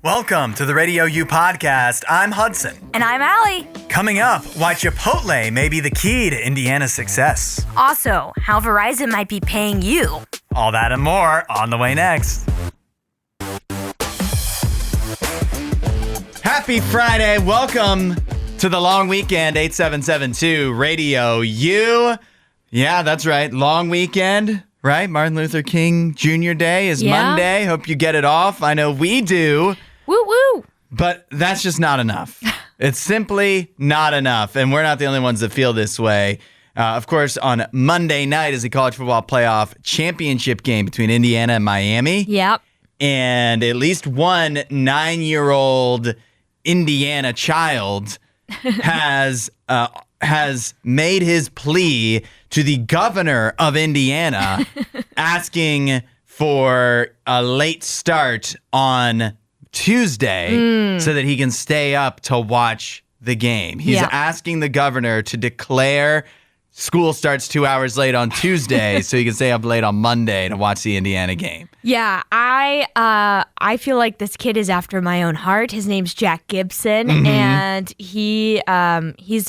Welcome to the RadioU podcast. I'm Hudson. And I'm Allie. Coming up, why Chipotle may be the key to Indiana's success. Also, how Verizon might be paying you. All that and more on the way next. Happy Friday. Welcome to the long weekend, 8772 RadioU. Yeah, that's right. Long weekend, right? Martin Luther King Jr. Day is Monday. Hope you get it off. I know we do. Woo woo. But that's just not enough. It's simply not enough. And we're not the only ones that feel this way. Of course, on Monday night is the college football playoff championship game between Indiana and Miami. Yep. And at least one 9-year-old Indiana child has made his plea to the governor of Indiana asking for a late start on Tuesday so that he can stay up to watch the game. He's asking the governor to declare school starts 2 hours late on Tuesday so he can stay up late on Monday to watch the Indiana game. Yeah, I feel like this kid is after my own heart. His name's Jack Gibson, and he's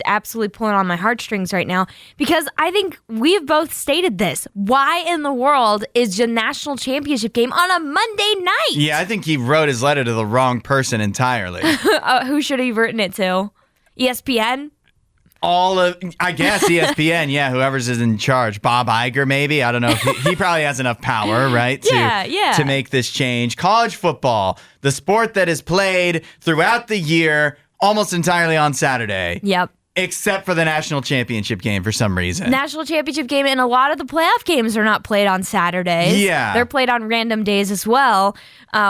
absolutely pulling on my heartstrings right now because I think we've both stated this. Why in the world is the national championship game on a Monday night? Yeah, I think he wrote his letter to the wrong person entirely. Who should he have written it to? ESPN? I guess ESPN, yeah, whoever's is in charge. Bob Iger, maybe. I don't know. He probably has enough power, right? To make this change. College football, the sport that is played throughout the year, almost entirely on Saturday. Yep. Except for the national championship game for some reason. National championship game, and a lot of the playoff games are not played on Saturdays. Yeah. They're played on random days as well,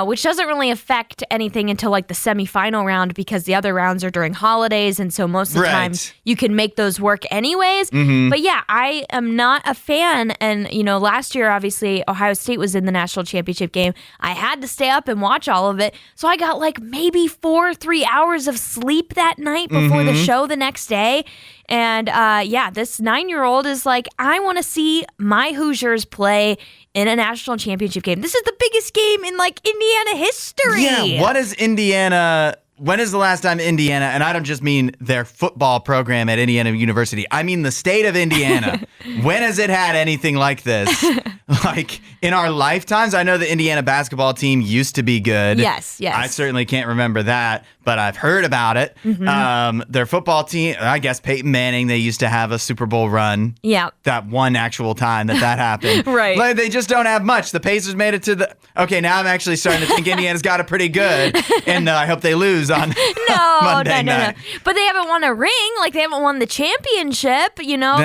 which doesn't really affect anything until like the semifinal round because the other rounds are during holidays, and so most of the time you can make those work anyways. But yeah, I am not a fan, and last year obviously Ohio State was in the national championship game. I had to stay up and watch all of it, so I got like maybe 3 hours of sleep that night before the show the next day. And this 9-year-old is like, I want to see my Hoosiers play in a national championship game. This is the biggest game in like Indiana history. Yeah, when is the last time Indiana, and I don't just mean their football program at Indiana University, I mean the state of Indiana. When has it had anything like this? Like in our lifetimes? I know the Indiana basketball team used to be good. Yes. I certainly can't remember that, but I've heard about it. Their football team, I guess Peyton Manning, they used to have a Super Bowl run. Yeah. That one actual time that happened. Right. Like, they just don't have much. The Pacers made it to the... Okay, now I'm actually starting to think Indiana's got it pretty good, and I hope they lose on Monday night. But they haven't won a ring. Like, they haven't won the championship, No,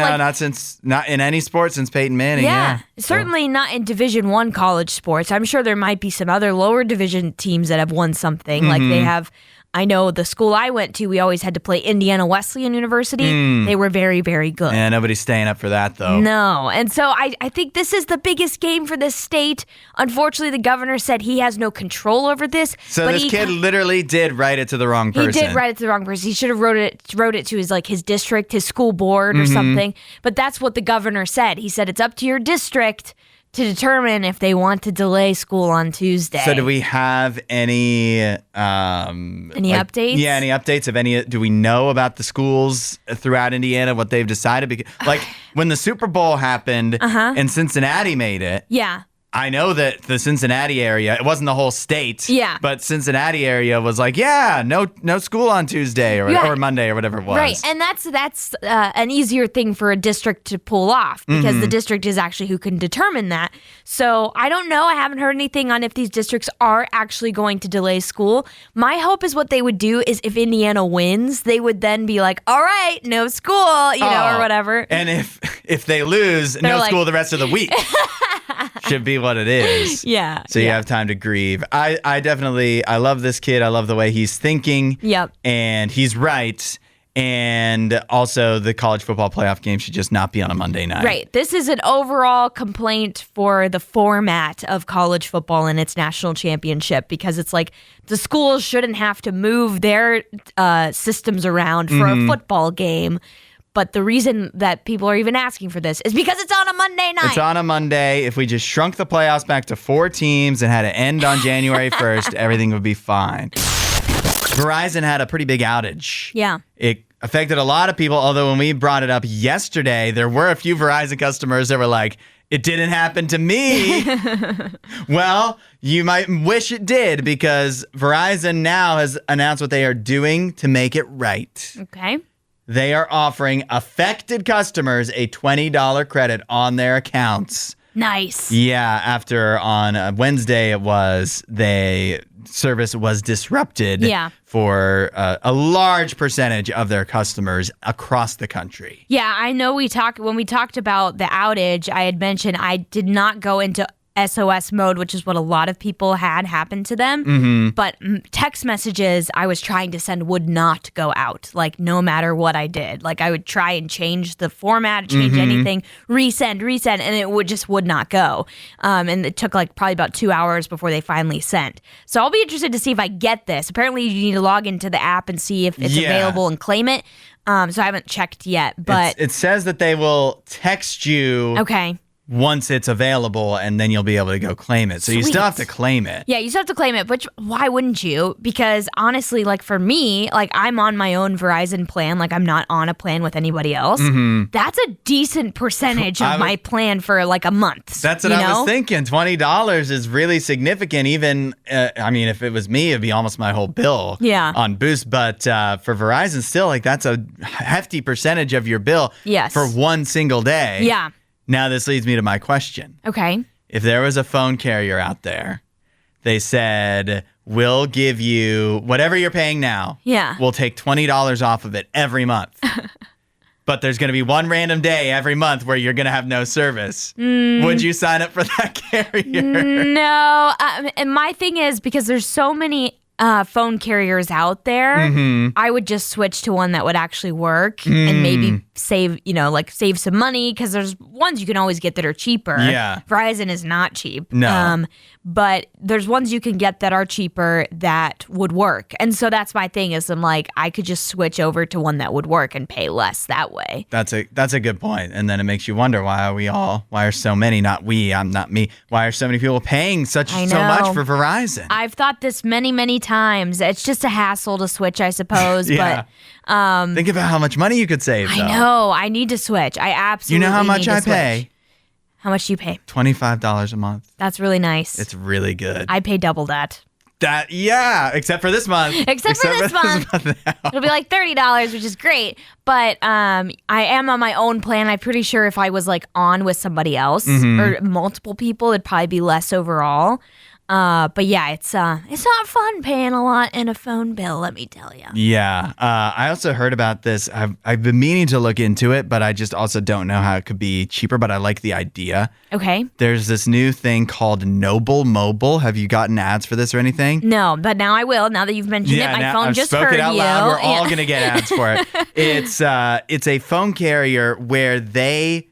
not in any sport since Peyton Manning. Yeah. Certainly not in Division I college sports. I'm sure there might be some other lower division teams that have won something. Like they have... I know the school I went to, we always had to play Indiana Wesleyan University. They were very, very good. Yeah, nobody's staying up for that, though. No. And so I think this is the biggest game for this state. Unfortunately, the governor said he has no control over this. So this kid literally did write it to the wrong person. He did write it to the wrong person. He should have wrote it to his district, his school board or something. But that's what the governor said. He said it's up to your district to determine if they want to delay school on Tuesday. So do we have any updates? Yeah, any updates of any? Do we know about the schools throughout Indiana, what they've decided? Because, like when the Super Bowl happened and Cincinnati made it. Yeah. I know that the Cincinnati area, it wasn't the whole state, but Cincinnati area was like, no school on Tuesday or Monday or whatever it was. Right, and that's an easier thing for a district to pull off because the district is actually who can determine that. So I don't know. I haven't heard anything on if these districts are actually going to delay school. My hope is what they would do is if Indiana wins, they would then be like, all right, no school, or whatever. And if they lose, no school the rest of the week. Should be what it is. Yeah. So you have time to grieve. I definitely love this kid. I love the way he's thinking. Yep. And he's right. And also the college football playoff game should just not be on a Monday night. Right. This is an overall complaint for the format of college football and its national championship because it's like the schools shouldn't have to move their systems around for a football game. But the reason that people are even asking for this is because it's on a Monday night. It's on a Monday. If we just shrunk the playoffs back to 4 teams and had it end on January 1st, everything would be fine. Verizon had a pretty big outage. Yeah. It affected a lot of people, although when we brought it up yesterday, there were a few Verizon customers that were like, it didn't happen to me. Well, you might wish it did, because Verizon now has announced what they are doing to make it right. Okay. They are offering affected customers a $20 credit on their accounts. Nice. Yeah, after on Wednesday service was disrupted for a large percentage of their customers across the country. Yeah, I know when we talked about the outage, I had mentioned I did not go into SOS mode, which is what a lot of people had happen to them. Mm-hmm. But text messages I was trying to send would not go out, like no matter what I did. Like I would try and change the format, change anything, resend, and it would not go. And it took like probably about 2 hours before they finally sent. So I'll be interested to see if I get this. Apparently you need to log into the app and see if it's available and claim it. So I haven't checked yet, but it says that they will text you. Okay. Once it's available, and then you'll be able to go claim it. So you still have to claim it. Yeah, you still have to claim it, which why wouldn't you? Because honestly, like for me, like I'm on my own Verizon plan, like I'm not on a plan with anybody else. Mm-hmm. That's a decent percentage of my plan for like a month. That's what I was thinking. $20 is really significant. Even, if it was me, it'd be almost my whole bill on Boost. But for Verizon, still, like that's a hefty percentage of your bill for one single day. Yeah. Now, this leads me to my question. Okay. If there was a phone carrier out there, they said, we'll give you whatever you're paying now. Yeah. We'll take $20 off of it every month. But there's going to be one random day every month where you're going to have no service. Would you sign up for that carrier? No. And my thing is, because there's so many phone carriers out there, I would just switch to one that would actually work and maybe save some money, because there's ones you can always get that are cheaper. Yeah. Verizon is not cheap. No. But there's ones you can get that are cheaper that would work. And so that's my thing is I'm like, I could just switch over to one that would work and pay less that way. That's a good point. And then it makes you wonder, why are so many, not we, I'm not me, why are so many people paying so much for Verizon? I've thought this many, many times. It's just a hassle to switch, I suppose. Yeah. But think about how much money you could save, though. I know. I need to switch. I absolutely You know how much need to I switch. pay? How much do you pay? $25 a month. That's really nice. It's really good. I pay double that. Except for this month. Except for this month. It'll be like $30, which is great. But I am on my own plan. I'm pretty sure if I was like on with somebody else or multiple people, it'd probably be less overall. But yeah, it's not fun paying a lot in a phone bill, let me tell you. Yeah. I also heard about this. I've been meaning to look into it, but I just also don't know how it could be cheaper, but I like the idea. Okay. There's this new thing called Noble Mobile. Have you gotten ads for this or anything? No, but now I will. Now that you've mentioned it, my phone just heard it out you. Loud. We're all going to get ads for it. It's a phone carrier where they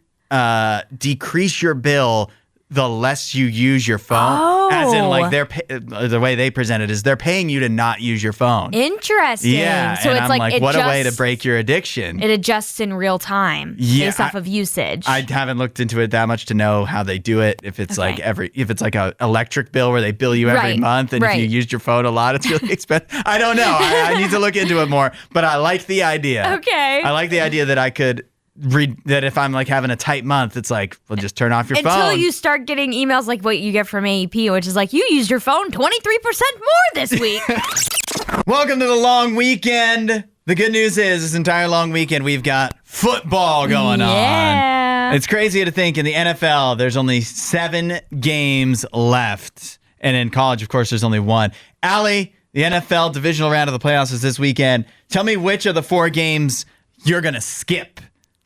decrease your bill the less you use your phone. Oh. As in, like, the way they present it is they're paying you to not use your phone. Interesting. Yeah, so and it's I'm like, what a way to break your addiction. It adjusts in real time based off of usage. I haven't looked into it that much to know how they do it. If it's like if it's like a electric bill where they bill you every month, and if you used your phone a lot, it's really expensive. I don't know. I need to look into it more. But I like the idea. Okay. I like the idea that I could read that if I'm like having a tight month, it's like, well, just turn off your phone. Until you start getting emails like what you get from AEP, which is like, you used your phone 23% more this week. Welcome to the long weekend. The good news is this entire long weekend, we've got football going on. It's crazy to think in the NFL, there's only 7 games left. And in college, of course, there's only 1. Allie, the NFL divisional round of the playoffs is this weekend. Tell me which of the 4 games you're going to skip.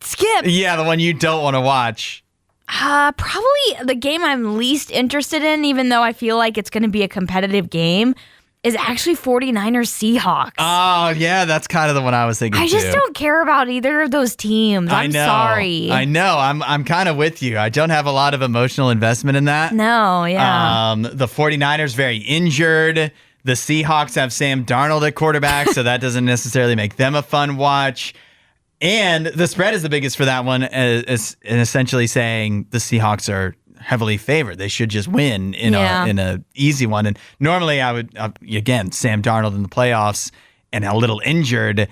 Skip. Yeah, the one you don't want to watch. Probably the game I'm least interested in, even though I feel like it's going to be a competitive game, is actually 49ers Seahawks. Oh, yeah, that's kind of the one I was thinking I just don't care about either of those teams. I'm sorry. I know. I'm kind of with you. I don't have a lot of emotional investment in that. No, yeah. The 49ers very injured. The Seahawks have Sam Darnold at quarterback, so that doesn't necessarily make them a fun watch. And the spread is the biggest for that one, is essentially saying the Seahawks are heavily favored. They should just win in a easy one. And normally I would, again, Sam Darnold in the playoffs and a little injured,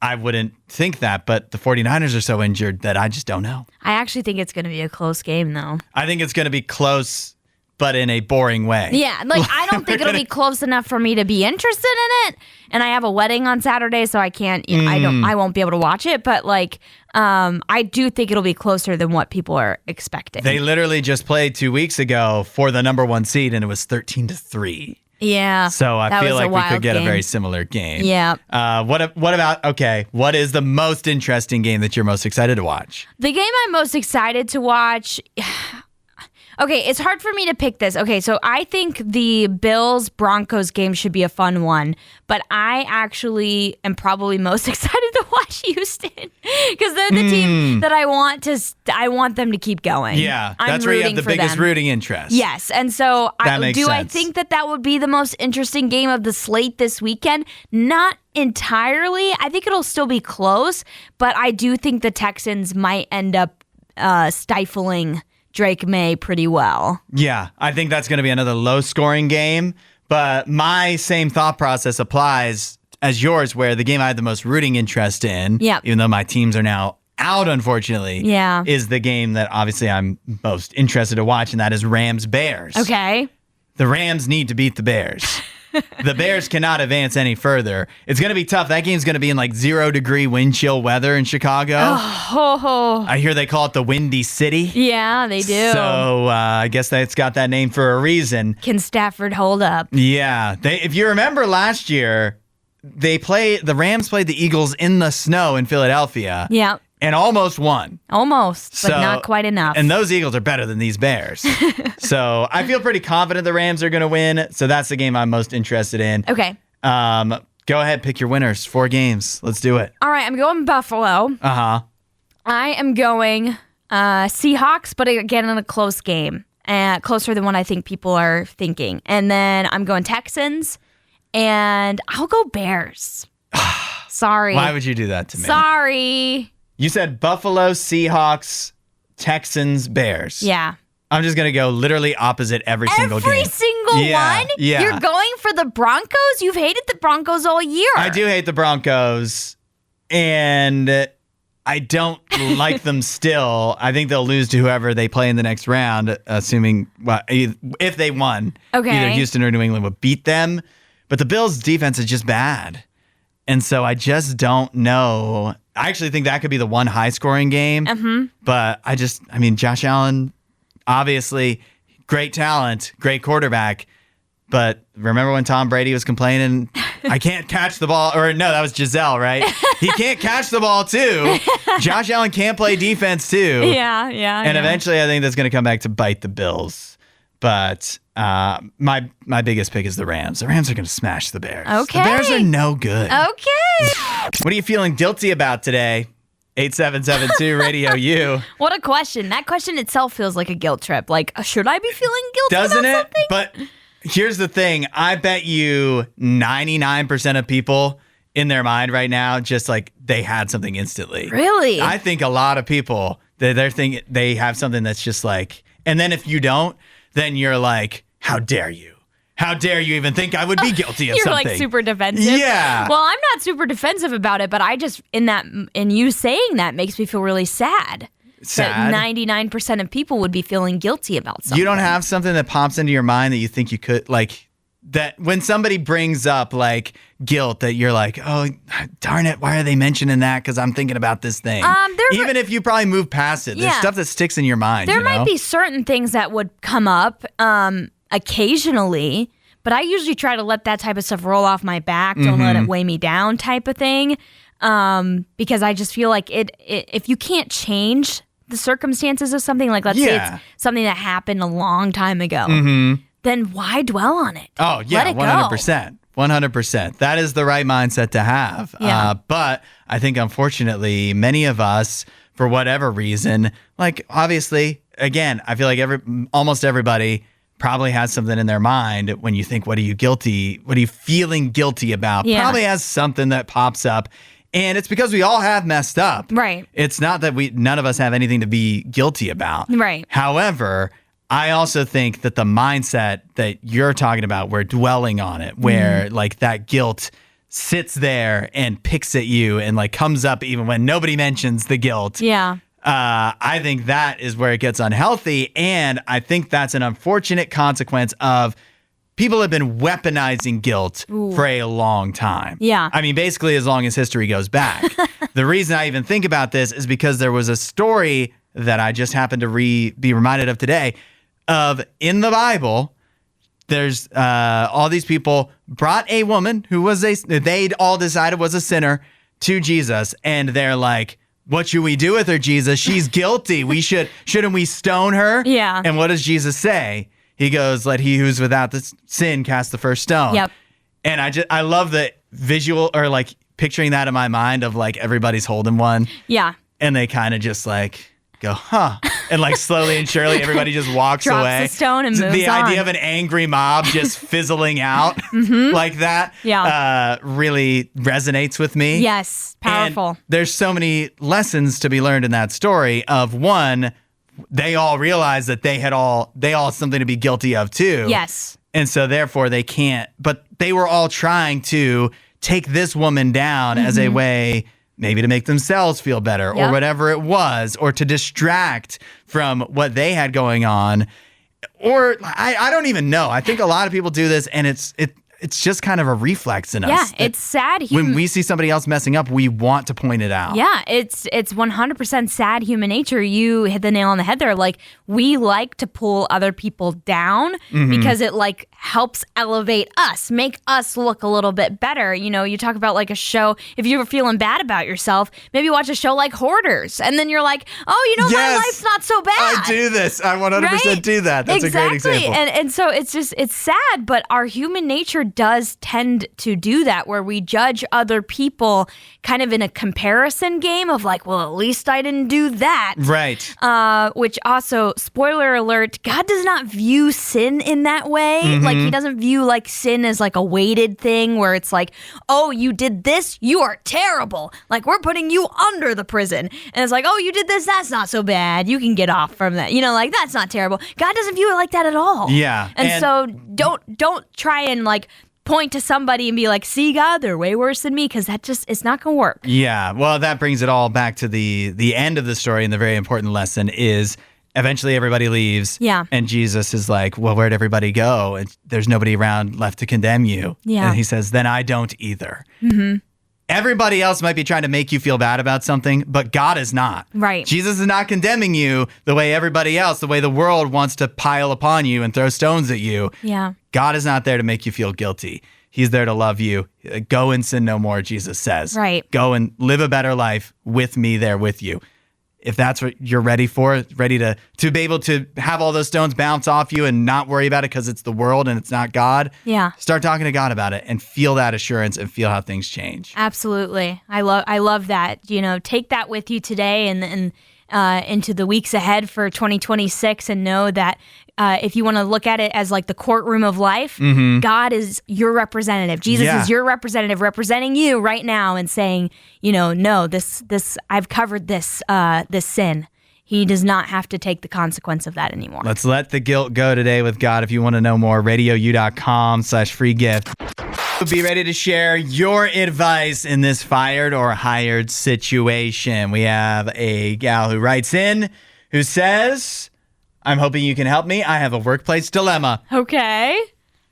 I wouldn't think that. But the 49ers are so injured that I just don't know. I actually think it's going to be a close game, though. I think it's going to be close, but in a boring way. Yeah, like I don't think it'll be close enough for me to be interested in it. And I have a wedding on Saturday, so I can't. I won't be able to watch it. But like, I do think it'll be closer than what people are expecting. They literally just played 2 weeks ago for the number 1 seed, and it was 13-3. Yeah. So I feel like we could get a very similar game. Yeah. What about, what is the most interesting game that you're most excited to watch? The game I'm most excited to watch. Okay, it's hard for me to pick this. Okay, so I think the Bills-Broncos game should be a fun one, but I actually am probably most excited to watch Houston because they're the team that I want them to keep going. Yeah, that's where you have the biggest rooting interest. Yes, and so I think that would be the most interesting game of the slate this weekend? Not entirely. I think it'll still be close, but I do think the Texans might end up stifling Drake May pretty well. Yeah, I think that's going to be another low-scoring game, but my same thought process applies as yours, where the game I had the most rooting interest in, even though my teams are now out, unfortunately, is the game that obviously I'm most interested to watch, and that is Rams-Bears. Okay. The Rams need to beat the Bears. The Bears cannot advance any further. It's going to be tough. That game's going to be in like 0-degree wind chill weather in Chicago. Oh. I hear they call it the Windy City. Yeah, they do. So I guess that's got that name for a reason. Can Stafford hold up? Yeah. If you remember last year, the Rams played the Eagles in the snow in Philadelphia. Yeah. And almost won. Almost, but not quite enough. And those Eagles are better than these Bears. So I feel pretty confident the Rams are going to win. So that's the game I'm most interested in. Okay. Go ahead, pick your winners. 4 games. Let's do it. All right, I'm going Buffalo. Uh-huh. I am going Seahawks, but again in a close game. Closer than what I think people are thinking. And then I'm going Texans, and I'll go Bears. Sorry. Why would you do that to me? Sorry. You said Buffalo, Seahawks, Texans, Bears. Yeah. I'm just going to go literally opposite every single game. Every single one? Yeah. You're going for the Broncos? You've hated the Broncos all year. I do hate the Broncos, and I don't like them still. I think they'll lose to whoever they play in the next round, assuming if they won. Okay. Either Houston or New England would beat them. But the Bills' defense is just bad. And so I just don't know. I actually think that could be the one high-scoring game. Mm-hmm. But Josh Allen, obviously, great talent, great quarterback. But remember when Tom Brady was complaining, I can't catch the ball? Or no, that was Giselle, right? He can't catch the ball, too. Josh Allen can't play defense, too. Yeah. And eventually, I think that's going to come back to bite the Bills. But my biggest pick is the Rams. The Rams are going to smash the Bears. Okay. The Bears are no good. Okay. What are you feeling guilty about today? 8772 RadioU. What a question. That question itself feels like a guilt trip. Like, should I be feeling guilty Doesn't about it? something? But here's the thing. I bet you 99% of people in their mind right now, just like they had something instantly. Really? I think a lot of people, they're thinking they have something that's just like, and then if you don't, then you're like, how dare you? How dare you even think I would be guilty of something? You're like super defensive. Yeah. Well, I'm not super defensive about it, but I just, in you saying that makes me feel really sad. Sad? That 99% of people would be feeling guilty about something. You don't have something that pops into your mind that you think you could, like, that when somebody brings up like guilt, that you're like, oh, darn it, why are they mentioning that? Because I'm thinking about this thing. Even if you probably move past it, there's stuff that sticks in your mind. There might be certain things that would come up occasionally, but I usually try to let that type of stuff roll off my back. Don't let it weigh me down type of thing. Because I just feel like if you can't change the circumstances of something, like let's say it's something that happened a long time ago, then why dwell on it? Oh, yeah, let it 100%. Go. 100%. That is the right mindset to have. Yeah. But I think, unfortunately, many of us, for whatever reason, like, obviously, again, I feel like almost everybody probably has something in their mind when you think, what are you feeling guilty about? Yeah. Probably has something that pops up. And it's because we all have messed up. Right. It's not that none of us have anything to be guilty about. Right. However, I also think that the mindset that you're talking about, we're dwelling on it, where like that guilt sits there and picks at you and like comes up even when nobody mentions the guilt. Yeah. I think that is where it gets unhealthy. And I think that's an unfortunate consequence of people have been weaponizing guilt for a long time. Yeah. I mean, basically as long as history goes back. The reason I even think about this is because there was a story that I just happened to be reminded of today of in the Bible. There's all these people brought a woman who was they'd all decided was a sinner to Jesus. And they're like, what should we do with her, Jesus? She's guilty. Shouldn't we stone her? Yeah. And what does Jesus say? He goes, let he who's without the sin cast the first stone. Yep. And I love the visual or like picturing that in my mind of like everybody's holding one. Yeah. And they kind of just like go, huh? And like slowly and surely everybody just walks Drops away. the stone and moves The on. idea of an angry mob just fizzling out like that really resonates with me. Yes. Powerful. And there's so many lessons to be learned in that story of one, they all realized that they all had something to be guilty of too. Yes. And so therefore they can't, but they were all trying to take this woman down as a way maybe to make themselves feel better or whatever it was, or to distract from what they had going on. Or I don't even know. I think a lot of people do this and it's just kind of a reflex in us. Yeah, it's sad. When we see somebody else messing up, we want to point it out. Yeah, it's 100% sad human nature. You hit the nail on the head there. Like, we like to pull other people down because it like helps elevate us, make us look a little bit better. You know, you talk about like a show, if you were feeling bad about yourself, maybe watch a show like Hoarders. And then you're like, oh, you know, my life's not so bad. I do this. I 100% do that. That's exactly. a great example. And so it's sad, but our human nature does tend to do that, where we judge other people kind of in a comparison game of like, well, at least I didn't do that. Right. Which also, spoiler alert, God does not view sin in that way. Like, he doesn't view like sin as like a weighted thing where it's like, oh, you did this, you are terrible. Like, we're putting you under the prison. And it's like, oh, you did this, that's not so bad. You can get off from that. You know, like, that's not terrible. God doesn't view it like that at all. Yeah. And so don't try and like point to somebody and be like, see, God, they're way worse than me, because it's not going to work. Yeah. Well, that brings it all back to the end of the story, and the very important lesson is eventually everybody leaves. Yeah. And Jesus is like, well, where'd everybody go? And there's nobody around left to condemn you. Yeah. And he says, then I don't either. Everybody else might be trying to make you feel bad about something, but God is not. Right. Jesus is not condemning you the way everybody else, the way the world wants to pile upon you and throw stones at you. Yeah. God is not there to make you feel guilty. He's there to love you. Go and sin no more, Jesus says. Right. Go and live a better life with me there with you. If that's what you're ready for, ready to be able to have all those stones bounce off you and not worry about it because it's the world and it's not God. Yeah. Start talking to God about it and feel that assurance and feel how things change. Absolutely. I love that. You know, take that with you today and into the weeks ahead for 2026, and know that if you want to look at it as like the courtroom of life, God is your representative. Jesus is your representative, representing you right now and saying, you know, no, this I've covered this sin. He does not have to take the consequence of that anymore. Let's let the guilt go today with God. If you want to know more, RadioU.com/free gift. Be ready to share your advice in this fired or hired situation. We have a gal who writes in who says, I'm hoping you can help me. I have a workplace dilemma. Okay.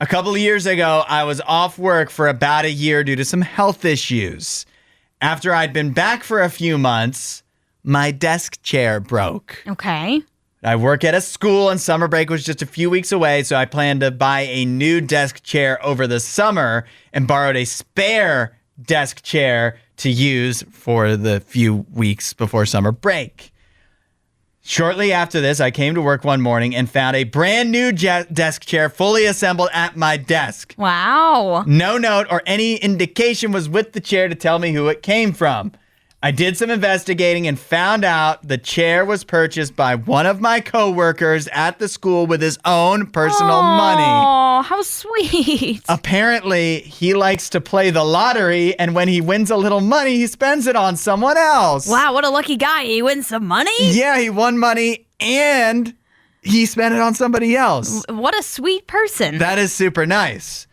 A couple of years ago, I was off work for about a year due to some health issues. After I'd been back for a few months, my desk chair broke. Okay. I work at a school and summer break was just a few weeks away, so I planned to buy a new desk chair over the summer and borrowed a spare desk chair to use for the few weeks before summer break. Shortly after this, I came to work one morning and found a brand new desk chair fully assembled at my desk. Wow. No note or any indication was with the chair to tell me who it came from. I did some investigating and found out the chair was purchased by one of my coworkers at the school with his own personal money. Oh, how sweet. Apparently, he likes to play the lottery, and when he wins a little money, he spends it on someone else. Wow, what a lucky guy. He wins some money? Yeah, he won money, and he spent it on somebody else. What a sweet person. That is super nice.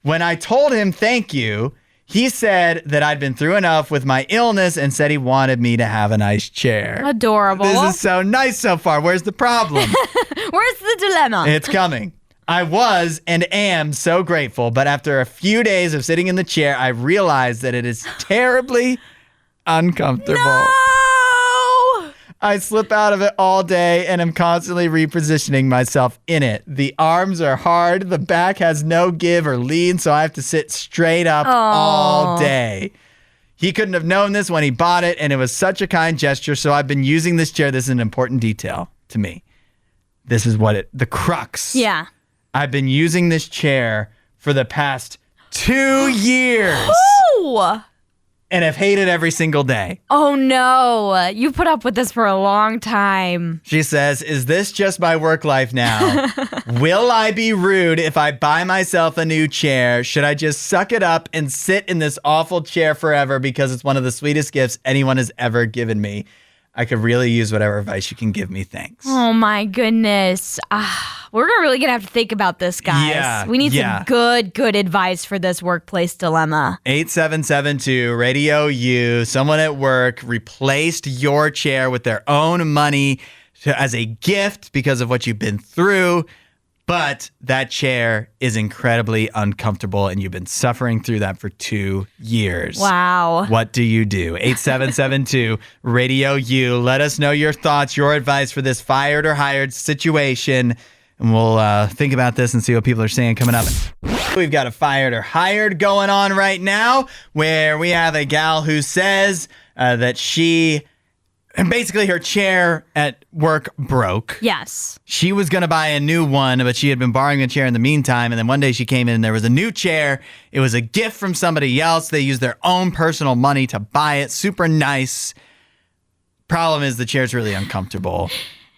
When I told him thank you, he said that I'd been through enough with my illness and said he wanted me to have a nice chair. Adorable. This is so nice so far. Where's the problem? Where's the dilemma? It's coming. I was and am so grateful, but after a few days of sitting in the chair, I realized that it is terribly uncomfortable. No! I slip out of it all day and am constantly repositioning myself in it. The arms are hard, the back has no give or lean, so I have to sit straight up all day. He couldn't have known this when he bought it, and it was such a kind gesture, so I've been using this chair. This is an important detail to me. This is the crux. Yeah. I've been using this chair for the past 2 years. Oh! And have hated every single day. Oh, no. You put up with this for a long time. She says, is this just my work life now? Will I be rude if I buy myself a new chair? Should I just suck it up and sit in this awful chair forever because it's one of the sweetest gifts anyone has ever given me? I could really use whatever advice you can give me. Thanks. Oh, my goodness. We're really going to have to think about this, guys. Yeah, we need some good advice for this workplace dilemma. 8772 RadioU. Someone at work replaced your chair with their own money as a gift because of what you've been through. But that chair is incredibly uncomfortable, and you've been suffering through that for 2 years. Wow. What do you do? 8772 RadioU. Let us know your thoughts, your advice for this fired or hired situation, and we'll think about this and see what people are saying coming up. We've got a fired or hired going on right now, where we have a gal who says that and basically her chair at work broke. Yes. She was going to buy a new one, but she had been borrowing a chair in the meantime. And then one day she came in and there was a new chair. It was a gift from somebody else. They used their own personal money to buy it. Super nice. Problem is the chair's really uncomfortable.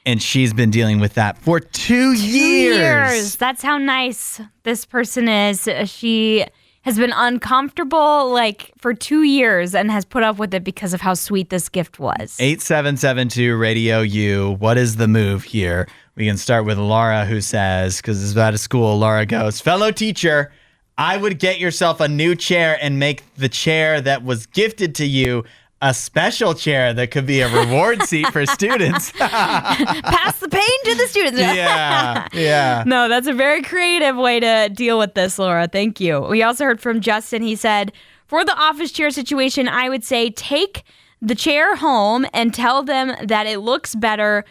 And she's been dealing with that for 2 years. That's how nice this person is. She has been uncomfortable for 2 years and has put up with it because of how sweet this gift was. 8772 RadioU. What is the move here? We can start with Laura, who says, because it's about a school, Laura goes, fellow teacher, I would get yourself a new chair and make the chair that was gifted to you a special chair that could be a reward seat for students. Pass the pain to the students. Yeah. No, that's a very creative way to deal with this, Laura. Thank you. We also heard from Justin. He said, for the office chair situation, I would say take the chair home and tell them that it looks better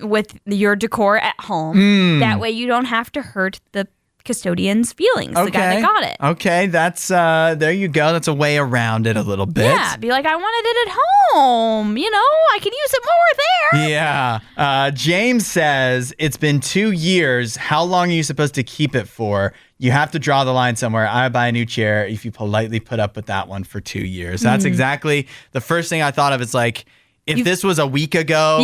with your decor at home. That way you don't have to hurt the custodian's feelings, the guy that got it. Okay, that's, there you go. That's a way around it a little bit. Yeah, be like, I wanted it at home. I can use it more there. Yeah. James says, it's been 2 years. How long are you supposed to keep it for? You have to draw the line somewhere. I buy a new chair if you politely put up with that one for 2 years. That's exactly the first thing I thought of. It's like, if this was a week ago,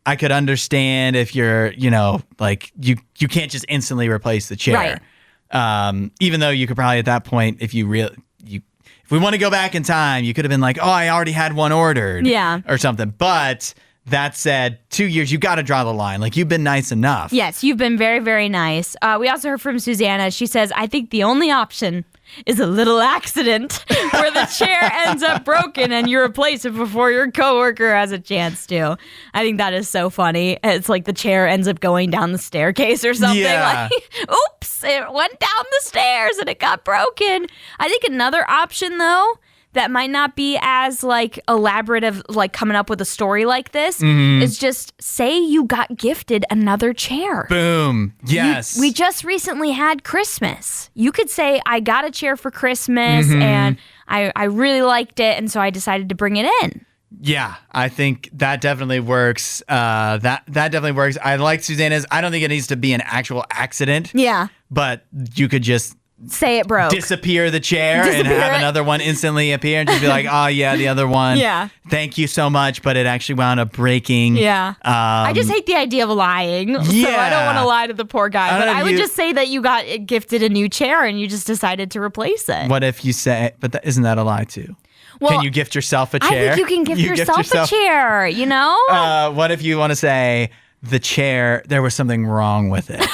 I could understand if you're, you can't just instantly replace the chair. Right. Even though you could probably at that point, if we want to go back in time, you could have been like, oh, I already had one ordered. Yeah. Or something. But that said, 2 years, you got to draw the line. You've been nice enough. Yes, you've been very, very nice. We also heard from Susanna. She says, I think the only option is a little accident where the chair ends up broken and you replace it before your coworker has a chance to. I think that is so funny. It's like the chair ends up going down the staircase or something. Yeah. Oops, it went down the stairs and it got broken. I think another option, though, that might not be as elaborate of coming up with a story like this is just say you got gifted another chair. Boom. Yes. We just recently had Christmas. You could say I got a chair for Christmas and I really liked it, and so I decided to bring it in. Yeah, I think that definitely works. That definitely works. I like Susanna's. I don't think it needs to be an actual accident. Yeah. But you could just say it broke. disappear the chair and have another one instantly appear and just be like, oh yeah, the other one. Yeah. Thank you so much, but it actually wound up breaking. Yeah. I just hate the idea of lying. So I don't want to lie to the poor guy. But I would just say that you got gifted a new chair and you just decided to replace it. What if you say, but isn't that a lie too? Well, can you gift yourself a chair? I think you can gift yourself a chair, you know? What if you want to say the chair, there was something wrong with it?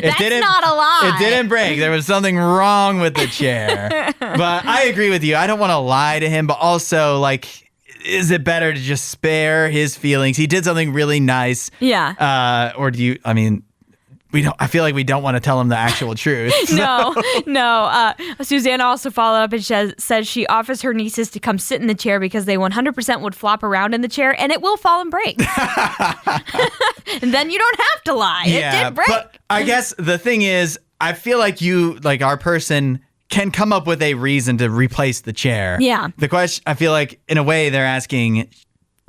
That's not a lie. It didn't break. There was something wrong with the chair. But I agree with you. I don't want to lie to him, but also, like, is it better to just spare his feelings? He did something really nice. Yeah. Or do you, I mean, I feel like we don't want to tell him the actual truth. No. Susanna also followed up and says she offers her nieces to come sit in the chair because they 100% would flop around in the chair and it will fall and break. And then you don't have to lie. Yeah, it did break. But I guess the thing is, I feel like you, like our person, can come up with a reason to replace the chair. Yeah. The question, I feel like, in a way, they're asking,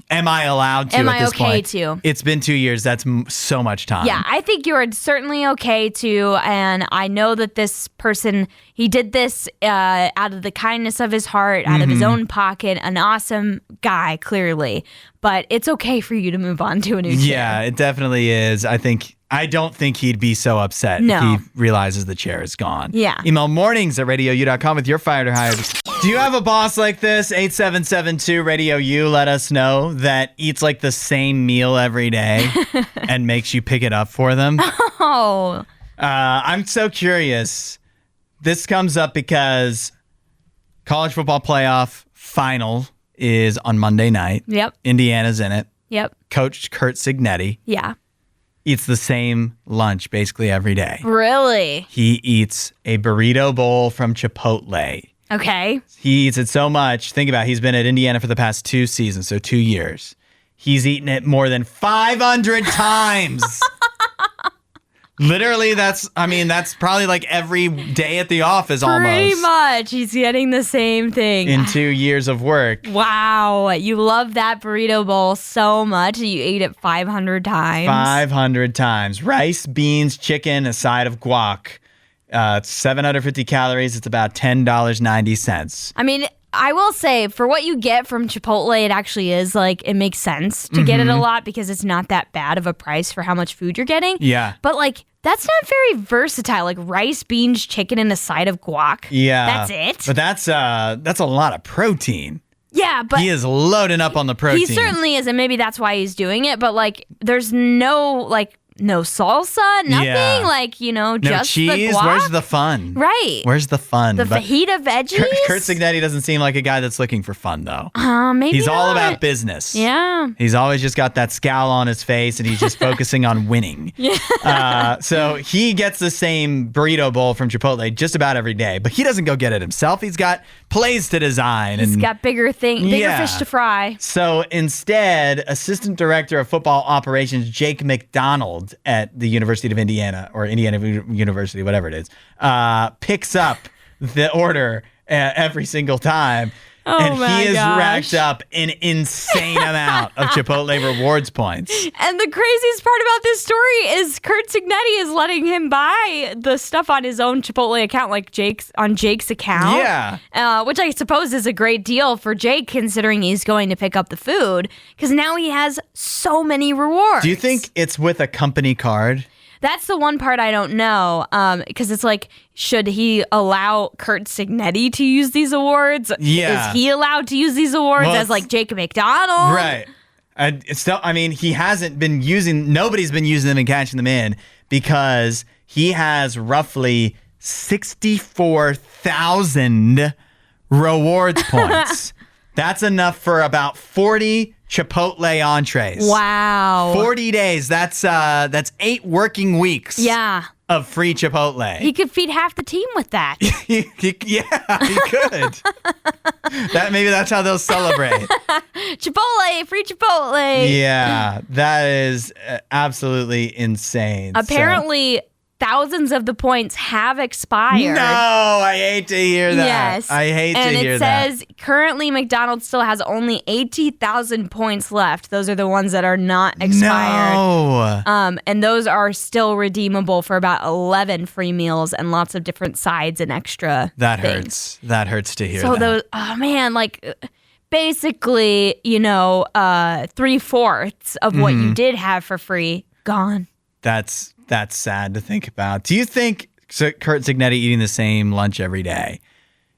am I allowed to at this point? Am I okay to? It's been 2 years. That's so much time. Yeah, I think you're certainly okay to. And I know that this person, he did this out of the kindness of his heart, out of his own pocket. An awesome guy, clearly. But it's okay for you to move on to a new chair. Yeah, it definitely is. I don't think he'd be so upset if he realizes the chair is gone. Yeah. Email mornings@radiou.com with your fired or hired. Do you have a boss like this? 8772 Radio U. Let us know that eats like the same meal every day and makes you pick it up for them. Oh. I'm so curious. This comes up because college football playoff final is on Monday night. Yep. Indiana's in it. Yep. Coach Curt Cignetti. Yeah. Eats the same lunch basically every day. Really? He eats a burrito bowl from Chipotle. Okay. He eats it so much. Think about it. He's been at Indiana for the past 2 seasons, so 2 years. He's eaten it more than 500 times. Literally, that's probably like every day at the office almost. Pretty much. He's getting the same thing. In 2 years of work. Wow. You love that burrito bowl so much that you ate it 500 times. 500 times. Rice, beans, chicken, a side of guac. It's 750 calories. It's about $10.90. I mean, I will say, for what you get from Chipotle, it actually is like, it makes sense to get it a lot because it's not that bad of a price for how much food you're getting. Yeah. But like, that's not very versatile. Like rice, beans, chicken, and a side of guac. Yeah. That's it. But that's a lot of protein. Yeah, but he is loading up on the protein. He certainly is, and maybe that's why he's doing it. But like, there's no salsa, nothing. Yeah. Like, no just cheese. the guac. Where's the fun? Right. Where's the fun? The fajita veggies. Curt Cignetti doesn't seem like a guy that's looking for fun, though. Maybe he's not. all about business. Yeah. He's always just got that scowl on his face, and he's just focusing on winning. Yeah. So he gets the same burrito bowl from Chipotle just about every day, but he doesn't go get it himself. He's got plays to design. He's got bigger fish to fry. So instead, Assistant Director of Football Operations Jake McDonald at the University of Indiana, or Indiana University, whatever it is, picks up the order every single time. Oh, and he has gosh. racked up an insane amount of Chipotle rewards points. And the craziest part about this story is Curt Cignetti is letting him buy the stuff on his own Chipotle account, like Jake's account. Yeah. Which I suppose is a great deal for Jake, considering he's going to pick up the food, because now he has so many rewards. Do you think it's with a company card? That's the one part I don't know, because it's like, should he allow Curt Cignetti to use these awards? Yeah. Is he allowed to use these awards as like Jake McDonald? Right. He hasn't been nobody's been using them and cashing them in because he has roughly 64,000 rewards points. That's enough for about 40 Chipotle entrees. Wow. 40 days. That's 8 working weeks. Yeah. Of free Chipotle. He could feed half the team with that. He could. Maybe that's how they'll celebrate. Chipotle, free Chipotle. Yeah, that is absolutely insane. Apparently, thousands of the points have expired. No, I hate to hear that. Yes. I hate to hear that. And it says currently McDonald's still has only 80,000 points left. Those are the ones that are not expired. No. And those are still redeemable for about 11 free meals and lots of different sides and extra That things. hurts. That hurts to hear So that. those, oh man, like basically, 3/4 of what you did have for free, gone. That's sad to think about. Do you think Kurt Signetti eating the same lunch every day,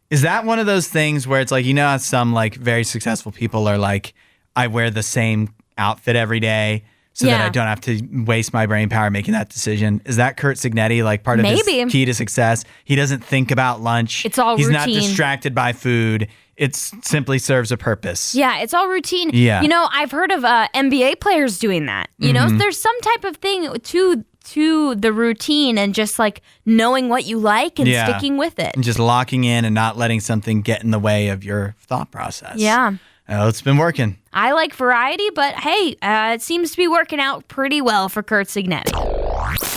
is that one of those things where it's like, how some like very successful people are like, I wear the same outfit every day so that I don't have to waste my brain power making that decision? Is that Kurt Signetti like part of his key to success? He doesn't think about lunch. It's all He's routine. not distracted by food. It simply serves a purpose. Yeah, it's all routine. Yeah. I've heard of NBA players doing that. There's some type of thing to the routine and just like knowing what you like and sticking with it. And just locking in and not letting something get in the way of your thought process. Yeah. Oh, it's been working. I like variety, but hey, it seems to be working out pretty well for Kurt Signetti.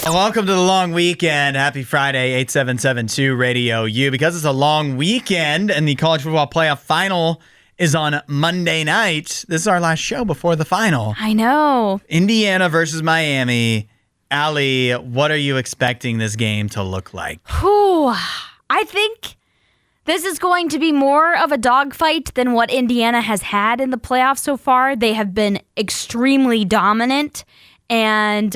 Welcome to the long weekend. Happy Friday, 8772 Radio U. Because it's a long weekend and the college football playoff final is on Monday night, this is our last show before the final. I know. Indiana versus Miami. Allie, what are you expecting this game to look like? Whew. I think this is going to be more of a dogfight than what Indiana has had in the playoffs so far. They have been extremely dominant and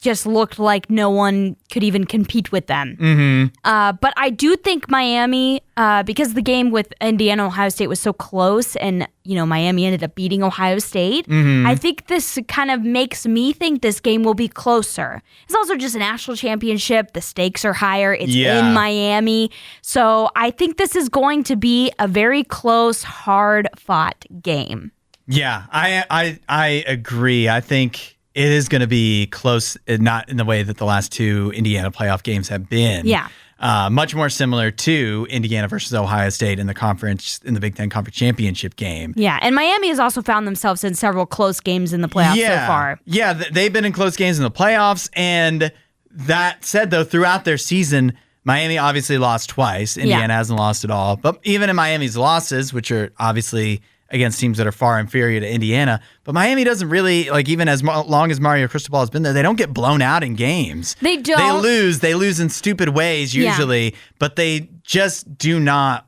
just looked like no one could even compete with them. But I do think Miami, because the game with Indiana Ohio State was so close and, Miami ended up beating Ohio State, I think this kind of makes me think this game will be closer. It's also just a national championship. The stakes are higher. It's in Miami. So I think this is going to be a very close, hard-fought game. Yeah, I agree. I think it is going to be close, not in the way that the last two Indiana playoff games have been. Yeah. Much more similar to Indiana versus Ohio State in the Big Ten Conference Championship game. Yeah, and Miami has also found themselves in several close games in the playoffs so far. Yeah, they've been in close games in the playoffs. And that said, though, throughout their season, Miami obviously lost twice. Indiana hasn't lost at all. But even in Miami's losses, which are obviously against teams that are far inferior to Indiana. But Miami doesn't really, like, even as long as Mario Cristobal has been there, they don't get blown out in games. They don't. They lose in stupid ways usually, but they just do not.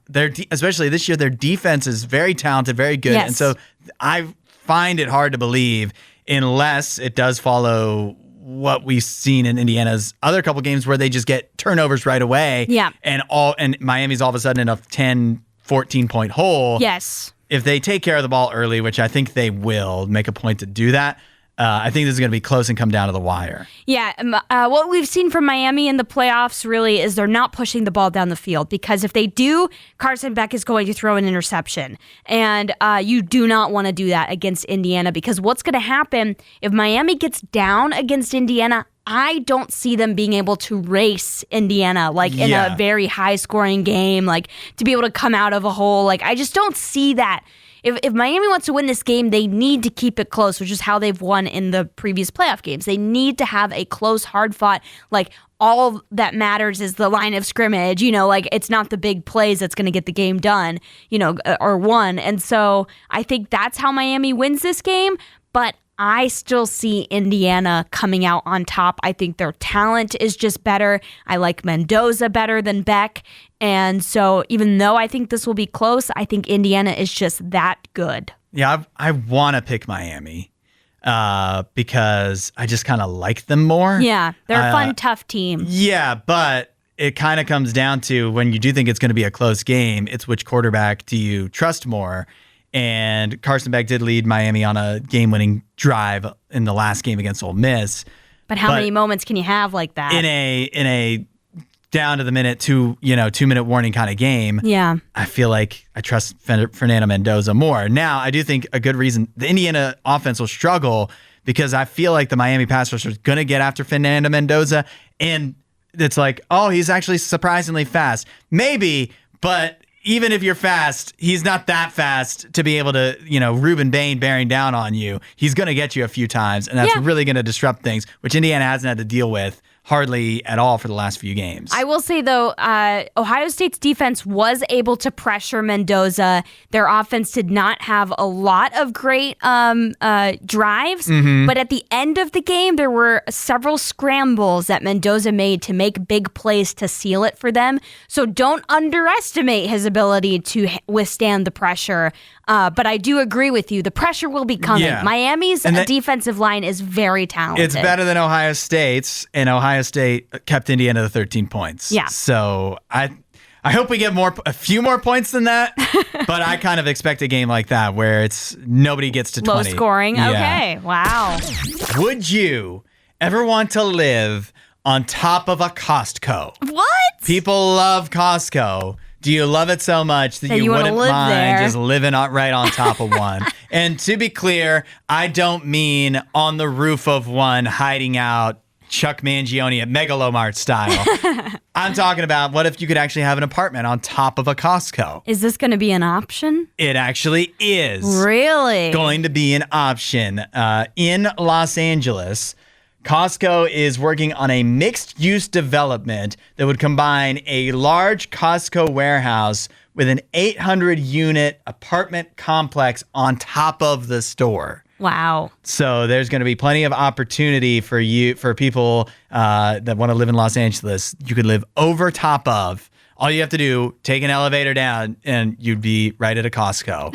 Especially this year, their defense is very talented, very good. Yes. And so I find it hard to believe unless it does follow what we've seen in Indiana's other couple games where they just get turnovers right away. Yeah. And Miami's all of a sudden in a 10, 14-point hole. Yes. If they take care of the ball early, which I think they will, make a point to do that, I think this is going to be close and come down to the wire. Yeah, what we've seen from Miami in the playoffs really is they're not pushing the ball down the field because if they do, Carson Beck is going to throw an interception. And you do not want to do that against Indiana because what's going to happen if Miami gets down against Indiana, I don't see them being able to race Indiana in a very high-scoring game, to be able to come out of a hole. I just don't see that. If Miami wants to win this game, they need to keep it close, which is how they've won in the previous playoff games. They need to have a close, hard-fought, all that matters is the line of scrimmage. It's not the big plays that's going to get the game done, or won. And so I think that's how Miami wins this game, but I still see Indiana coming out on top. I think their talent is just better. I like Mendoza better than Beck. And so even though I think this will be close, I think Indiana is just that good. Yeah, I want to pick Miami because I just kind of like them more. Yeah, they're a fun, tough team. Yeah, but it kind of comes down to when you do think it's going to be a close game, it's which quarterback do you trust more? And Carson Beck did lead Miami on a game-winning drive in the last game against Ole Miss. But how many moments can you have like that? In a down to the minute, 2-minute warning kind of game. Yeah. I feel like I trust Fernando Mendoza more. Now, I do think a good reason the Indiana offense will struggle because I feel like the Miami pass rusher is going to get after Fernando Mendoza. And it's like, oh, he's actually surprisingly fast. Maybe, but even if you're fast, he's not that fast to be able to, Reuben Bain bearing down on you. He's going to get you a few times, and that's really going to disrupt things, which Indiana hasn't had to deal with hardly at all for the last few games. I will say, though, Ohio State's defense was able to pressure Mendoza. Their offense did not have a lot of great drives, but at the end of the game, there were several scrambles that Mendoza made to make big plays to seal it for them. So don't underestimate his ability to withstand the pressure. But I do agree with you. The pressure will be coming. Yeah. Miami's defensive line is very talented. It's better than Ohio State's, and Ohio State kept Indiana to 13 points. Yeah. So I hope we get a few more points than that, but I kind of expect a game like that where it's nobody gets to 20. Low scoring? Yeah. Okay. Wow. Would you ever want to live on top of a Costco? What? People love Costco. Do you love it so much that you wouldn't mind there? just living right on top of one? And to be clear, I don't mean on the roof of one hiding out Chuck Mangione at Megalomart style. I'm talking about what if you could actually have an apartment on top of a Costco? Is this going to be an option? It actually is. Really? Going to be an option. In Los Angeles, Costco is working on a mixed-use development that would combine a large Costco warehouse with an 800-unit apartment complex on top of the store. Wow. So there's going to be plenty of opportunity for people that want to live in Los Angeles. You could live over top of. All you have to do, take an elevator down, and you'd be right at a Costco.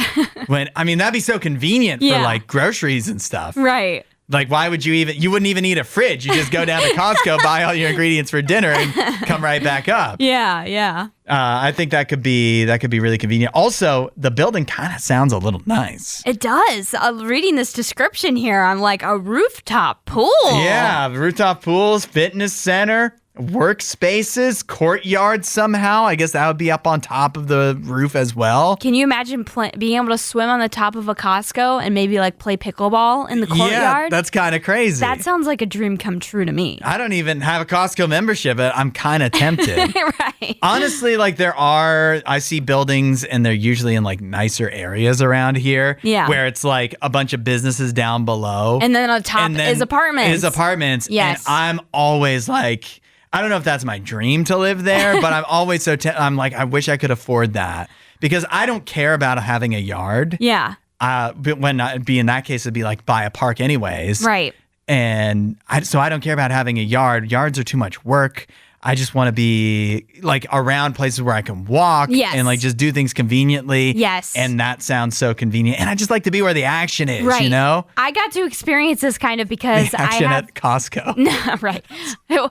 That'd be so convenient for like groceries and stuff. Right. Like, why would you wouldn't even need a fridge. You just go down to Costco, buy all your ingredients for dinner, and come right back up. Yeah. I think that could be really convenient. Also, the building kind of sounds a little nice. It does. Reading this description here, I'm like, a rooftop pool. Yeah, rooftop pools, fitness center, workspaces, courtyard somehow. I guess that would be up on top of the roof as well. Can you imagine being able to swim on the top of a Costco and maybe like play pickleball in the courtyard? Yeah, that's kind of crazy. That sounds like a dream come true to me. I don't even have a Costco membership, but I'm kind of tempted. Right. Honestly, like I see buildings and they're usually in like nicer areas around here. Yeah. Where it's like a bunch of businesses down below. And then on top is apartments. And Yes. I'm always like, I don't know if that's my dream to live there, but I'm always I'm like, I wish I could afford that because I don't care about having a yard. Yeah. But when it'd be in that case, it'd be like buy a park anyways. Right. And so I don't care about having a yard. Yards are too much work. I just want to be like around places where I can walk and like just do things conveniently. Yes. And that sounds so convenient. And I just like to be where the action is, right. you know? I got to experience this kind of because action I have at Costco. Right.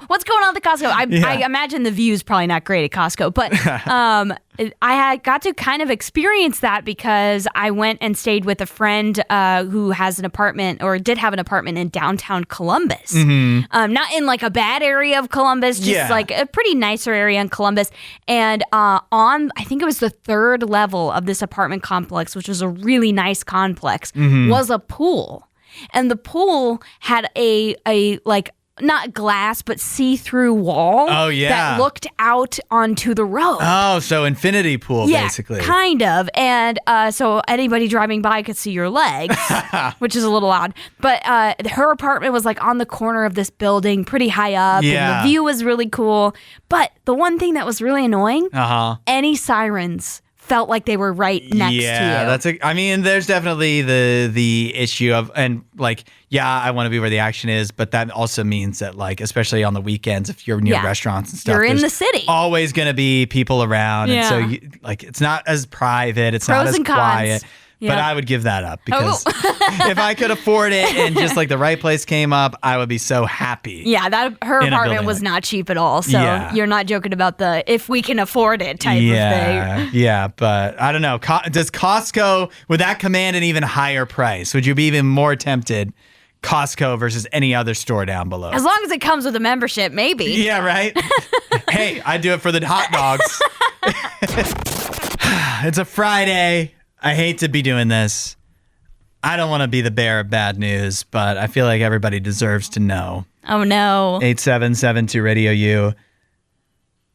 What's going on at the Costco? I imagine the view's probably not great at Costco, but I got to kind of experience that because I went and stayed with a friend who has an apartment or did have an apartment in downtown Columbus. Mm-hmm. Not in like a bad area of Columbus, just like a pretty nicer area in Columbus. And I think it was the third level of this apartment complex, which was a really nice complex, was a pool. And the pool had a like, not glass, but see-through wall that looked out onto the road. Oh, so infinity pool, basically. Kind of. And so anybody driving by could see your legs, which is a little odd. But her apartment was like on the corner of this building, pretty high up, and the view was really cool. But the one thing that was really annoying, any sirens felt like they were right next to you. Yeah, there's definitely the issue of, and like, I want to be where the action is, but that also means that like, especially on the weekends, if you're near restaurants and stuff, you're in the city. Always going to be people around. And so it's not as private. It's not as quiet. But I would give that up because if I could afford it and just like the right place came up, I would be so happy. Yeah, her apartment was not cheap at all. So you're not joking about the if we can afford it type of thing. Yeah, but I don't know. Does Costco, would that command an even higher price? Would you be even more tempted? Costco versus any other store down below. As long as it comes with a membership, maybe. Yeah, right? Hey, I do it for the hot dogs. It's a Friday. I hate to be doing this. I don't want to be the bearer of bad news, but I feel like everybody deserves to know. Oh, no. 8772 RadioU.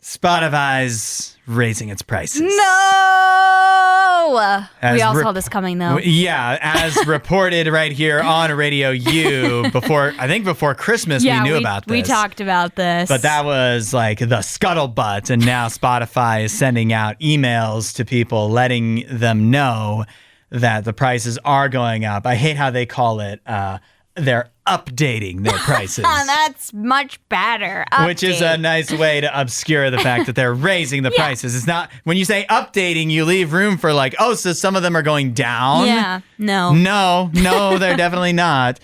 Spotify's raising its prices. No! We all saw this coming, though. Yeah, as reported right here on RadioU before Christmas, we knew about this. We talked about this. But that was like the scuttlebutt, and now Spotify is sending out emails to people letting them know that the prices are going up. I hate how they call it. They're updating their prices. That's much better. Which is a nice way to obscure the fact that they're raising the prices. It's not, when you say updating, you leave room for like, oh, so some of them are going down? Yeah, no. No, they're definitely not.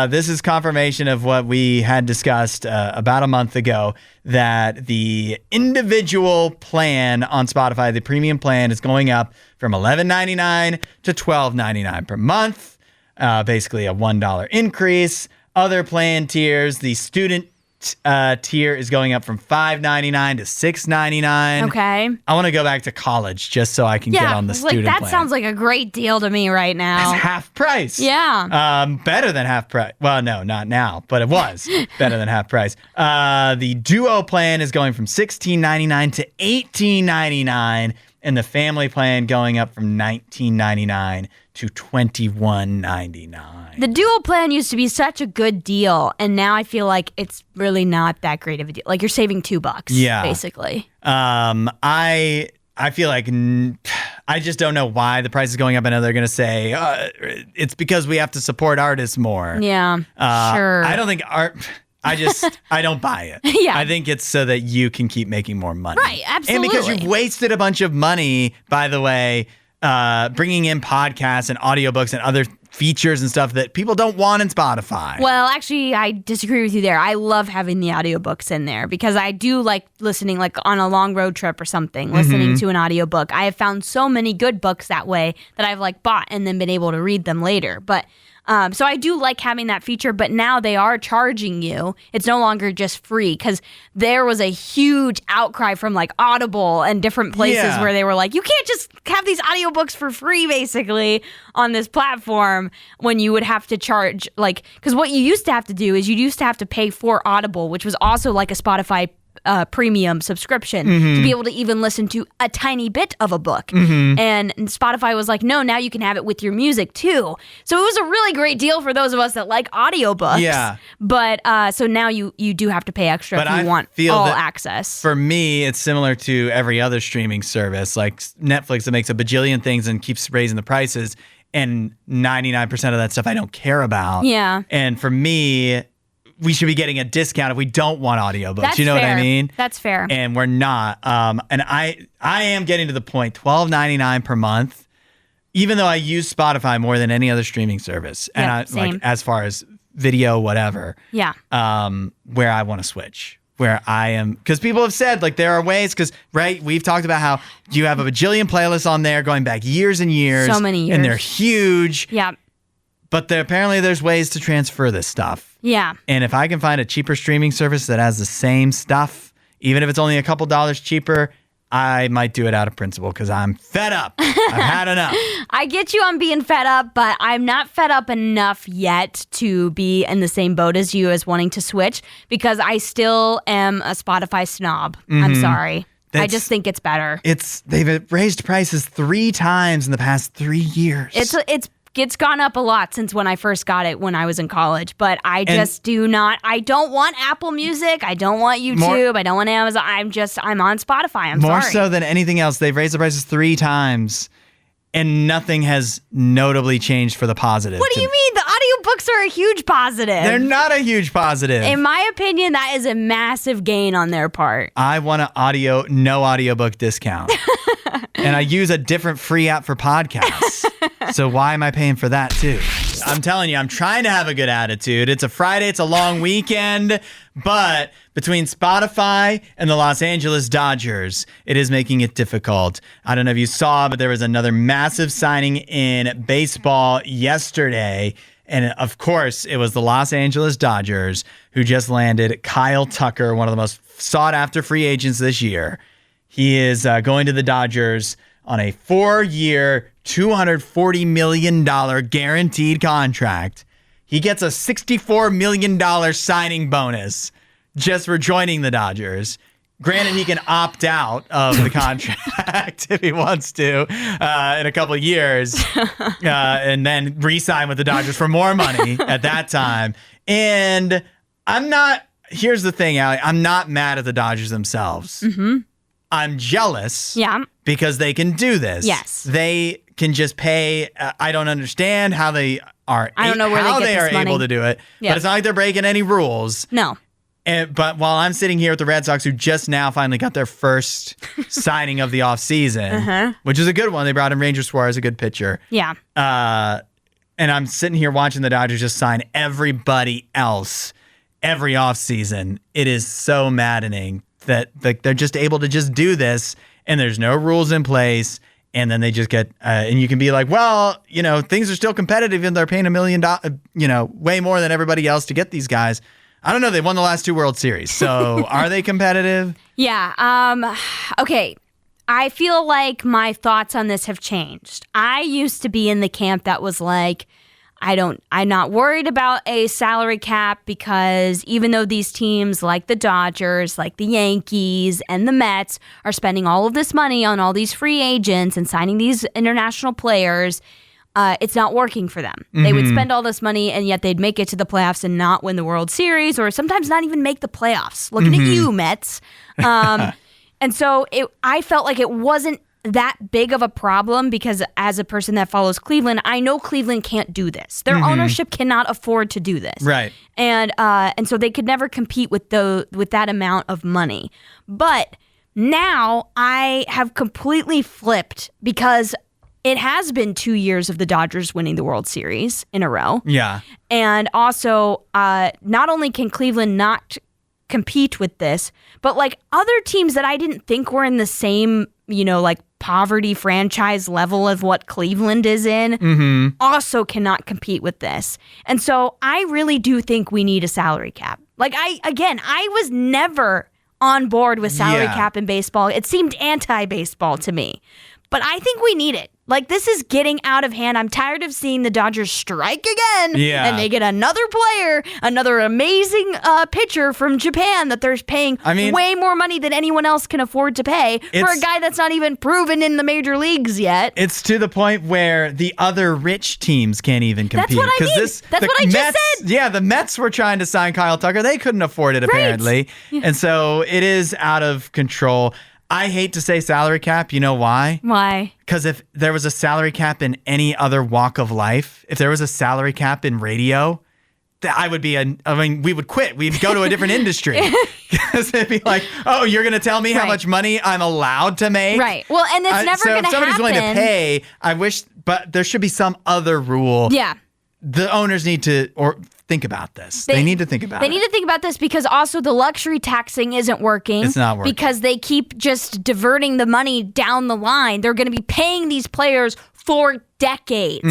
This is confirmation of what we had discussed about a month ago, that the individual plan on Spotify, the premium plan, is going up from $11.99 to $12.99 per month. Basically a $1 increase. Other plan tiers, the student tier is going up from $5.99 to $6.99. Okay. I want to go back to college just so I can get on the student plan. That sounds like a great deal to me right now. It's half price. Yeah. Better than half price. Well, no, not now, but it was better than half price. The duo plan is going from $16.99 to $18.99, and the family plan going up from $19.99 to $21.99. The dual plan used to be such a good deal, and now I feel like it's really not that great of a deal. Like, you're saving $2, basically. I feel like I just don't know why the price is going up. I know they're going to say it's because we have to support artists more. Yeah, sure. I don't think I don't buy it. Yeah. I think it's so that you can keep making more money. Right, absolutely. And because you've wasted a bunch of money, by the way, bringing in podcasts and audiobooks and other features and stuff that people don't want in Spotify. Well, actually, I disagree with you there. I love having the audiobooks in there because I do like listening, like on a long road trip or something, listening to an audiobook. I have found so many good books that way that I've like bought and then been able to read them later. But so I do like having that feature, but now they are charging you. It's no longer just free, because there was a huge outcry from like Audible and different places where they were like, you can't just have these audiobooks for free, basically, on this platform, when you would have to charge, like, because what you used to have to do is you used to have to pay for Audible, which was also like a Spotify premium subscription to be able to even listen to a tiny bit of a book. And Spotify was like, no, now you can have it with your music too. So it was a really great deal for those of us that like audiobooks. Yeah. But so now you do have to pay extra if you want all access. For me, it's similar to every other streaming service, like Netflix, that makes a bajillion things and keeps raising the prices. And 99% of that stuff I don't care about. Yeah. And for me, we should be getting a discount if we don't want audiobooks. That's you know fair. what I mean? That's fair. And we're not. And I am getting to the point, $12.99 per month, even though I use Spotify more than any other streaming service. And same. like as far as video, whatever. Yeah. Where I want to switch. Where I am, because people have said, like, there are ways, because, right, we've talked about how you have a bajillion playlists on there going back years and years. So many years. And they're huge. Yeah. But apparently there's ways to transfer this stuff. Yeah. And if I can find a cheaper streaming service that has the same stuff, even if it's only a couple dollars cheaper, I might do it out of principle because I'm fed up. I've had enough. I get you on being fed up, but I'm not fed up enough yet to be in the same boat as you as wanting to switch, because I still am a Spotify snob. I'm sorry. I just think it's better. They've raised prices 3 times in the past 3 years. It's gone up a lot since when I first got it when I was in college, but I don't want Apple Music. I don't want YouTube. I don't want Amazon. I'm on Spotify. I'm more sorry. so than anything else. They've raised the prices 3 times and nothing has notably changed for the positive. What do you mean? The audiobooks are a huge positive. They're not a huge positive. In my opinion, that is a massive gain on their part. I want no audiobook discount. And I use a different free app for podcasts. So why am I paying for that too? I'm telling you, I'm trying to have a good attitude. It's a Friday, it's a long weekend, but between Spotify and the Los Angeles Dodgers, it is making it difficult. I don't know if you saw, but there was another massive signing in baseball yesterday. And of course, it was the Los Angeles Dodgers who just landed Kyle Tucker, one of the most sought-after free agents this year. He is going to the Dodgers on a 4-year, $240 million guaranteed contract. He gets a $64 million signing bonus just for joining the Dodgers. Granted, he can opt out of the contract if he wants to in a couple of years and then re-sign with the Dodgers for more money at that time. And here's the thing, Allie, I'm not mad at the Dodgers themselves. Mm-hmm. I'm jealous because they can do this. Yes. They can just pay. I don't understand how they are. I don't know where they are able to do it. Yep. But it's not like they're breaking any rules. No. But while I'm sitting here with the Red Sox, who just now finally got their first signing of the offseason, which is a good one. They brought in Ranger Suarez, a good pitcher. Yeah. And I'm sitting here watching the Dodgers just sign everybody else every offseason. It is so maddening that they're just able to just do this, and there's no rules in place. And then they just get, and you can be like, well, things are still competitive, and they're paying $1 million, way more than everybody else to get these guys. I don't know. They won the last 2 World Series. So are they competitive? Yeah. Okay. I feel like my thoughts on this have changed. I used to be in the camp that was like, I'm not worried about a salary cap because even though these teams like the Dodgers, like the Yankees and the Mets are spending all of this money on all these free agents and signing these international players, it's not working for them. Mm-hmm. They would spend all this money and yet they'd make it to the playoffs and not win the World Series, or sometimes not even make the playoffs. Looking at you, Mets. And so I felt like it wasn't that big of a problem because as a person that follows Cleveland, I know Cleveland can't do this. Their ownership cannot afford to do this. Right. And so they could never compete with that amount of money. But now I have completely flipped because it has been 2 years of the Dodgers winning the World Series in a row. Yeah. And also, not only can Cleveland not compete with this, but like other teams that I didn't think were in the same, like poverty franchise level of what Cleveland is in, also cannot compete with this. And so I really do think we need a salary cap. Like I was never on board with salary cap in baseball. It seemed anti-baseball to me. But I think we need it. Like, this is getting out of hand. I'm tired of seeing the Dodgers strike again. Yeah. And they get another player, another amazing pitcher from Japan that they're paying way more money than anyone else can afford to pay for a guy that's not even proven in the major leagues yet. It's to the point where the other rich teams can't even compete. That's what I mean. That's what I just said. Yeah, the Mets were trying to sign Kyle Tucker. They couldn't afford it, apparently. Yeah. And so it is out of control. I hate to say salary cap. You know why? Why? Because if there was a salary cap in any other walk of life, if there was a salary cap in radio, we would quit. We'd go to a different industry. Because it'd be like, oh, you're going to tell me how much money I'm allowed to make? Right. Well, and it's never going to happen. So if somebody's willing to pay, but there should be some other rule. Yeah. The owners need to think about this. They need to think about it. They need to think about this because also the luxury taxing isn't working. It's not working. Because they keep just diverting the money down the line. They're going to be paying these players for decades,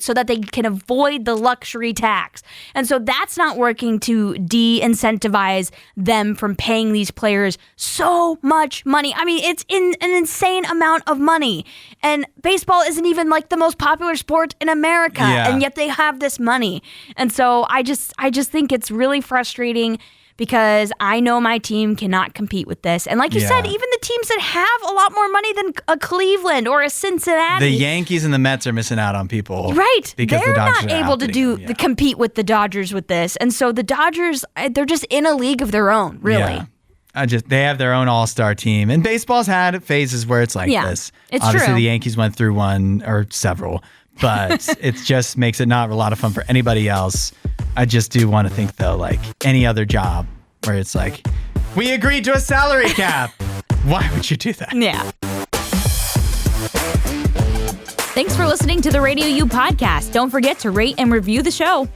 so that they can avoid the luxury tax. And so that's not working to de-incentivize them from paying these players so much money. I mean, it's an insane amount of money. And baseball isn't even like the most popular sport in America, and yet they have this money. And so I just think it's really frustrating because I know my team cannot compete with this. And like you said, even the teams that have a lot more money than a Cleveland or a Cincinnati. The Yankees and the Mets are missing out on people. Right. Because they're the Dodgers not able to compete with the Dodgers with this. And so the Dodgers, they're just in a league of their own, really. Yeah. They have their own all-star team. And baseball's had phases where it's like this. It's Obviously, true. the Yankees went through one or several. But it just makes it not a lot of fun for anybody else. I just do want to think, though, like any other job where it's like, we agreed to a salary cap. Why would you do that? Yeah. Thanks for listening to the RadioU podcast. Don't forget to rate and review the show.